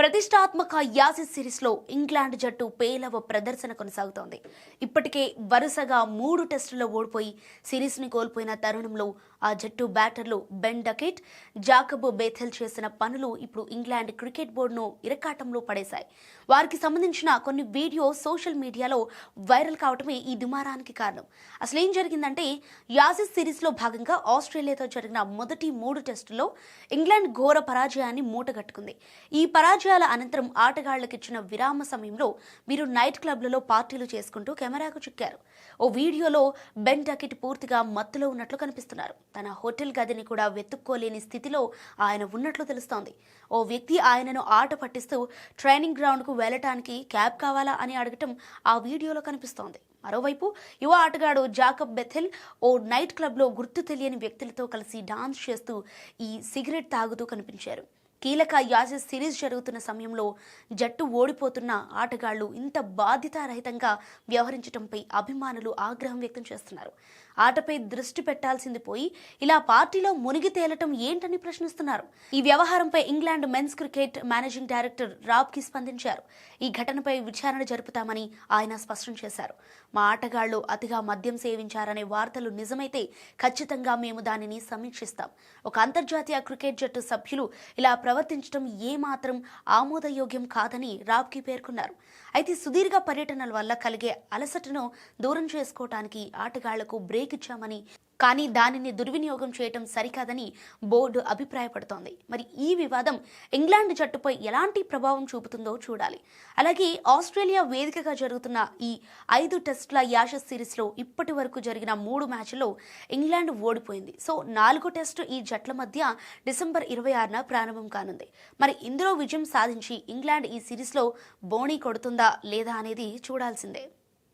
ప్రతిష్టాత్మక యాసిస్ సిరీస్లో ఇంగ్లాండ్ జట్టు పేలవ ప్రదర్శన కొనసాగుతోంది. ఇప్పటికే వరుసగా 3 టెస్టుల్లో ఓడిపోయి సిరీస్ని కోల్పోయిన తరుణంలో ఆ జట్టు బ్యాటర్లు బెన్ డకెట్, జాకబ్ బేథెల్ చేసిన పనులు ఇప్పుడు ఇంగ్లాండ్ క్రికెట్ బోర్డును ఇరకాటంలో పడేశాయి. వారికి సంబంధించిన కొన్ని వీడియో సోషల్ మీడియాలో వైరల్ కావటమే ఈ దుమారానికి కారణం. అసలు ఏం జరిగిందంటే, యాసిస్ సిరీస్లో భాగంగా ఆస్ట్రేలియాతో జరిగిన మొదటి 3 టెస్టుల్లో ఇంగ్లాండ్ ఘోర పరాజయాన్ని మూటగట్టుకుంది. ఈ పరాజయాల అనంతరం ఆటగాళ్లకు ఇచ్చిన విరామ సమయంలో వీరు నైట్ క్లబ్లలో పార్టీలు చేసుకుంటూ కెమెరాకు చిక్కారు. ఓ వీడియోలో బెన్ డకెట్ పూర్తిగా మత్తులో ఉన్నట్లు కనిపిస్తున్నారు. తన హోటల్ గదిని కూడా వెతుక్కోలేని స్థితిలో ఆయన ఉన్నట్లు తెలుస్తోంది. ఓ వ్యక్తి ఆయనను ఆట పట్టిస్తూ ట్రైనింగ్ గ్రౌండ్కు వెళ్లటానికి క్యాబ్ కావాలా అని అడగటం ఆ వీడియోలో కనిపిస్తోంది. మరోవైపు యువ ఆటగాడు జాకబ్ బెథెల్ ఓ నైట్ క్లబ్లో గుర్తు తెలియని వ్యక్తులతో కలిసి డాన్స్ చేస్తూ ఈ సిగరెట్ తాగుతూ కనిపించారు. కీలక యాసిస్ సిరీస్ జరుగుతున్న సమయంలో జట్టు ఓడిపోతున్న ఆటగాళ్లు ఇంత బాధ్యతారహితంగా వ్యవహరించడంపై అభిమానులు ఆగ్రహం వ్యక్తం చేస్తున్నారు. ఆటపై దృష్టి పెట్టాల్సింది పోయి ఇలా పార్టీలో మునిగి తేలటం ఏంటని ప్రశ్నిస్తున్నారు. ఈ వ్యవహారంపై England men's cricket managing director రాబ్కి స్పందించారు. ఈ ఘటనపై విచారణ జరుపుతామని ఆయన స్పష్టం చేశారు. మా ఆటగాళ్లు అతిగా మద్యం సేవించారనే వార్తలు నిజమైతే ఖచ్చితంగా మేము దానిని సమీక్షిస్తాం. ఒక అంతర్జాతీయ క్రికెట్ జట్టు సభ్యులు ఇలా ప్రవర్తించడం ఏమాత్రం ఆమోదయోగ్యం కాదని రాబ్కి పేర్కొన్నారు. అయితే సుదీర్ఘ పర్యటనల వల్ల కలిగే అలసటను దూరం చేసుకోవటానికి ఆటగాళ్లకు బ్రేక్ ఇచ్చామని, కానీ దానిని దుర్వినియోగం చేయటం సరికాదని బోర్డు అభిప్రాయపడుతోంది. మరి ఈ వివాదం ఇంగ్లాండ్ జట్టుపై ఎలాంటి ప్రభావం చూపుతుందో చూడాలి. అలాగే ఆస్ట్రేలియా వేదికగా జరుగుతున్న ఈ 5 టెస్టుల యాషస్ సిరీస్లో ఇప్పటి వరకు జరిగిన 3 మ్యాచ్ల్లో ఇంగ్లాండ్ ఓడిపోయింది. సో 4వ టెస్టు ఈ జట్ల మధ్య డిసెంబర్ 26న ప్రారంభం కానుంది. మరి ఇందులో విజయం సాధించి ఇంగ్లాండ్ ఈ సిరీస్లో బోణీ కొడుతుందా లేదా అనేది చూడాల్సిందే.